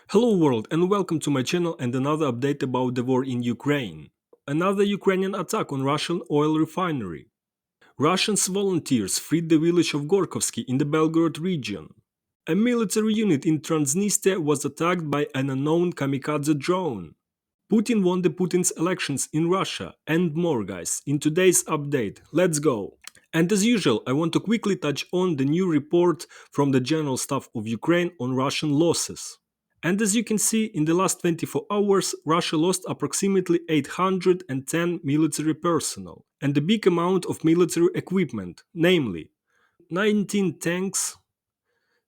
Hello world and welcome to my channel and another update about the war in Ukraine. Another Ukrainian attack on Russian oil refinery. Russian volunteers freed the village of Gorkovsky in the Belgorod region. A military unit in Transnistria was attacked by an unknown kamikaze drone. Putin won the Putin's elections in Russia and more guys in today's update. Let's go! And as usual, I want to quickly touch on the new report from the General Staff of Ukraine on Russian losses. And as you can see, in the last 24 hours, Russia lost approximately 810 military personnel and a big amount of military equipment, namely 19 tanks,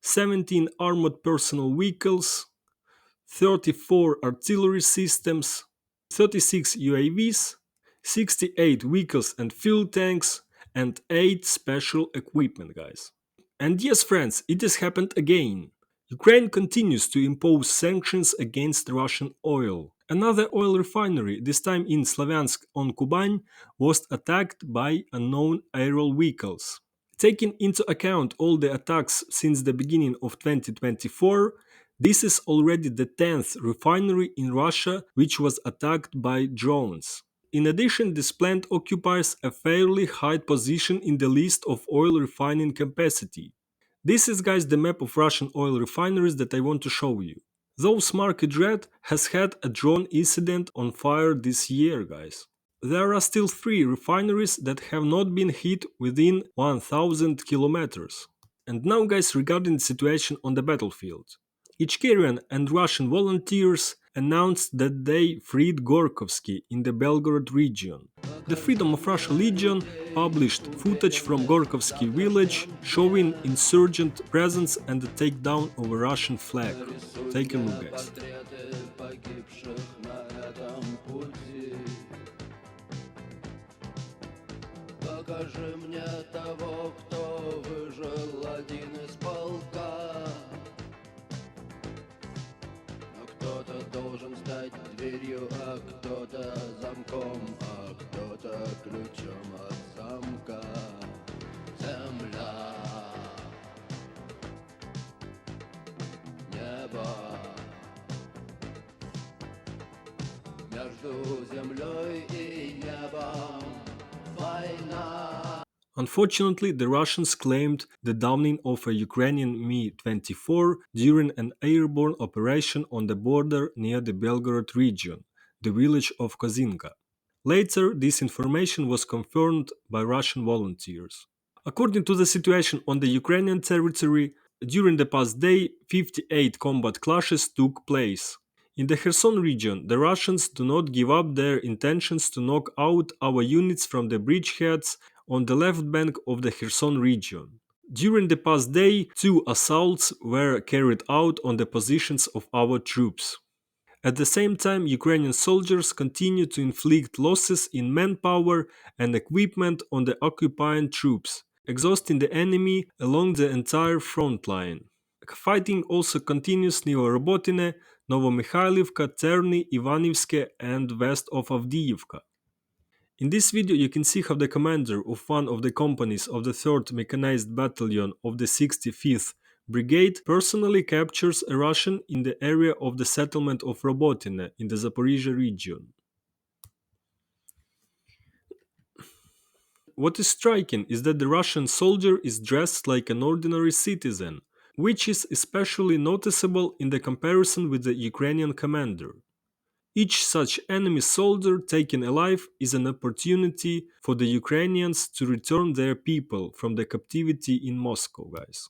17 armored personnel vehicles, 34 artillery systems, 36 UAVs, 68 vehicles and fuel tanks, and 8 special equipment, guys. And yes, friends, it has happened again. Ukraine continues to impose sanctions against Russian oil. Another oil refinery, this time in Slavyansk on Kuban, was attacked by unknown aerial vehicles. Taking into account all the attacks since the beginning of 2024, this is already the 10th refinery in Russia which was attacked by drones. In addition, this plant occupies a fairly high position in the list of oil refining capacity. This is, guys, the map of Russian oil refineries that I want to show you. Those marked red has had a drone incident on fire this year, guys. There are still 3 refineries that have not been hit within 1000 kilometers. And now, guys, regarding the situation on the battlefield. Ichkerian and Russian volunteers announced that they freed Gorkovsky in the Belgorod region. The Freedom of Russia Legion published footage from Gorkovsky village showing insurgent presence and the takedown of a Russian flag. Take a look, guys. Покажи мне того, кто выжил один из полка. Но кто-то должен стать дверью, а кто-то замком, а кто-то ключом от замка. Земля, небо. Между землей и небом война. Unfortunately, the Russians claimed the downing of a Ukrainian Mi-24 during an airborne operation on the border near the Belgorod region, the village of Kozinka. Later, this information was confirmed by Russian volunteers. According to the situation on the Ukrainian territory, during the past day, 58 combat clashes took place. In the Kherson region, the Russians do not give up their intentions to knock out our units from the bridgeheads on the left bank of the Kherson region. During the past day, 2 assaults were carried out on the positions of our troops. At the same time, Ukrainian soldiers continue to inflict losses in manpower and equipment on the occupying troops, exhausting the enemy along the entire front line. Fighting also continues near Robotine, Novomikhailivka, Terny, Ivanivske, and west of Avdiivka. In this video you can see how the commander of one of the companies of the 3rd Mechanized Battalion of the 65th Brigade personally captures a Russian in the area of the settlement of Robotine in the Zaporizhia region. What is striking is that the Russian soldier is dressed like an ordinary citizen, which is especially noticeable in the comparison with the Ukrainian commander. Each such enemy soldier taken alive is an opportunity for the Ukrainians to return their people from the captivity in Moscow, guys.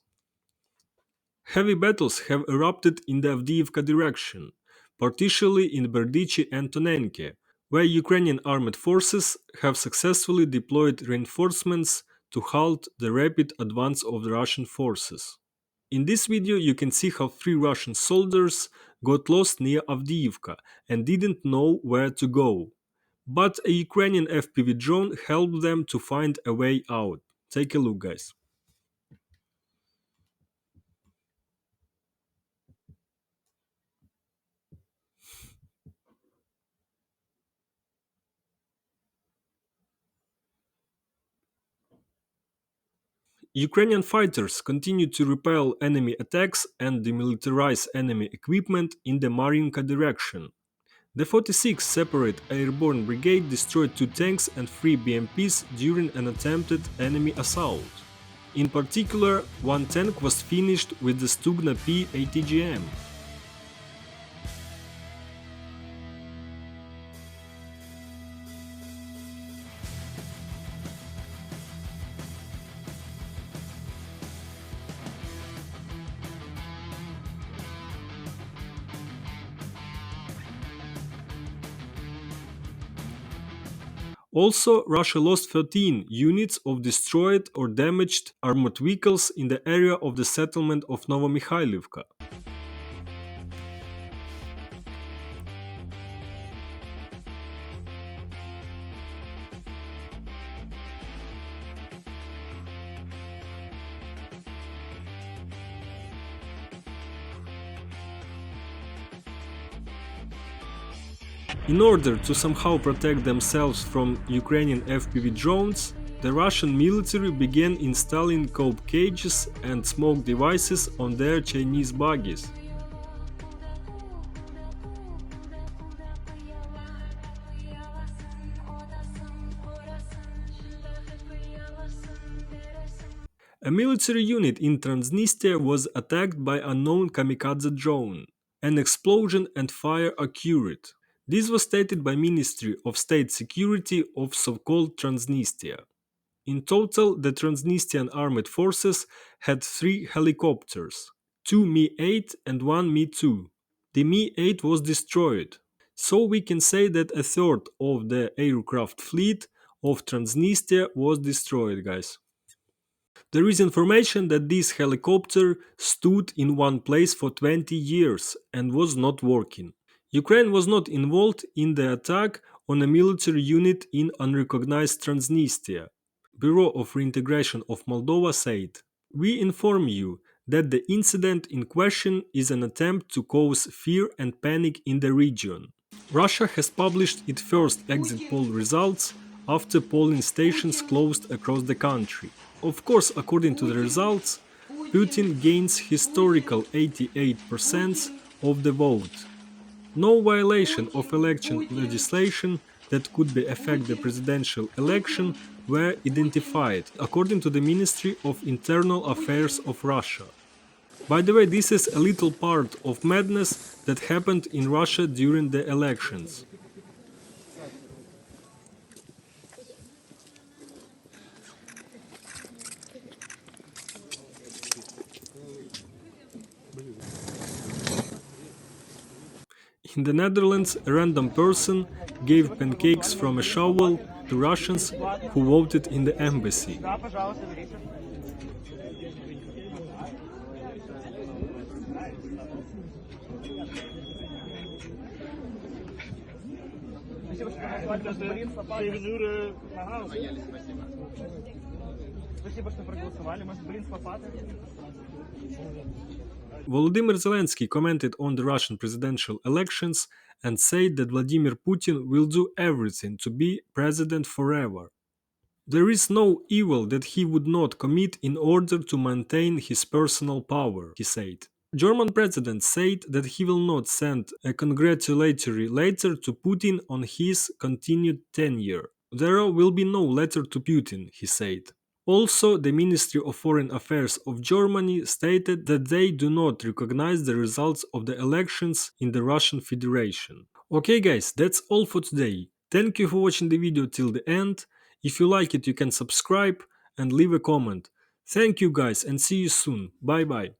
Heavy battles have erupted in the Avdiivka direction, particularly in Berdichi and Tonenke, where Ukrainian armed forces have successfully deployed reinforcements to halt the rapid advance of the Russian forces. In this video you can see how 3 Russian soldiers got lost near Avdiivka and didn't know where to go. But a Ukrainian FPV drone helped them to find a way out. Take a look, guys. Ukrainian fighters continued to repel enemy attacks and demilitarize enemy equipment in the Mariinka direction. The 46th Separate Airborne Brigade destroyed 2 tanks and 3 BMPs during an attempted enemy assault. In particular, one tank was finished with the Stugna P ATGM. Also, Russia lost 13 units of destroyed or damaged armored vehicles in the area of the settlement of Novomikhailivka. In order to somehow protect themselves from Ukrainian FPV drones, the Russian military began installing cope cages and smoke devices on their Chinese buggies. A military unit in Transnistria was attacked by unknown kamikaze drone. An explosion and fire occurred. This was stated by Ministry of State Security of so-called Transnistria. In total, the Transnistrian armed forces had 3 helicopters, 2 Mi-8 and 1 Mi-2. The Mi-8 was destroyed, so we can say that a third of the aircraft fleet of Transnistria was destroyed, guys. There is information that this helicopter stood in one place for 20 years and was not working. Ukraine was not involved in the attack on a military unit in unrecognized Transnistria. Bureau of Reintegration of Moldova said, "We inform you that the incident in question is an attempt to cause fear and panic in the region." Russia has published its first exit poll results after polling stations closed across the country. Of course, according to the results, Putin gains historical 88% of the vote. No violation of election legislation that could be affect the presidential election were identified, according to the Ministry of Internal Affairs of Russia. By the way, this is a little part of madness that happened in Russia during the elections. In the Netherlands, a random person gave pancakes from a shovel to Russians who voted in the embassy. Volodymyr Zelensky commented on the Russian presidential elections and said that Vladimir Putin will do everything to be president forever. There is no evil that he would not commit in order to maintain his personal power, he said. German president said that he will not send a congratulatory letter to Putin on his continued tenure. There will be no letter to Putin, he said. Also, the Ministry of Foreign Affairs of Germany stated that they do not recognize the results of the elections in the Russian Federation. Okay guys, that's all for today. Thank you for watching the video till the end. If you like it, you can subscribe and leave a comment. Thank you guys and see you soon. Bye bye.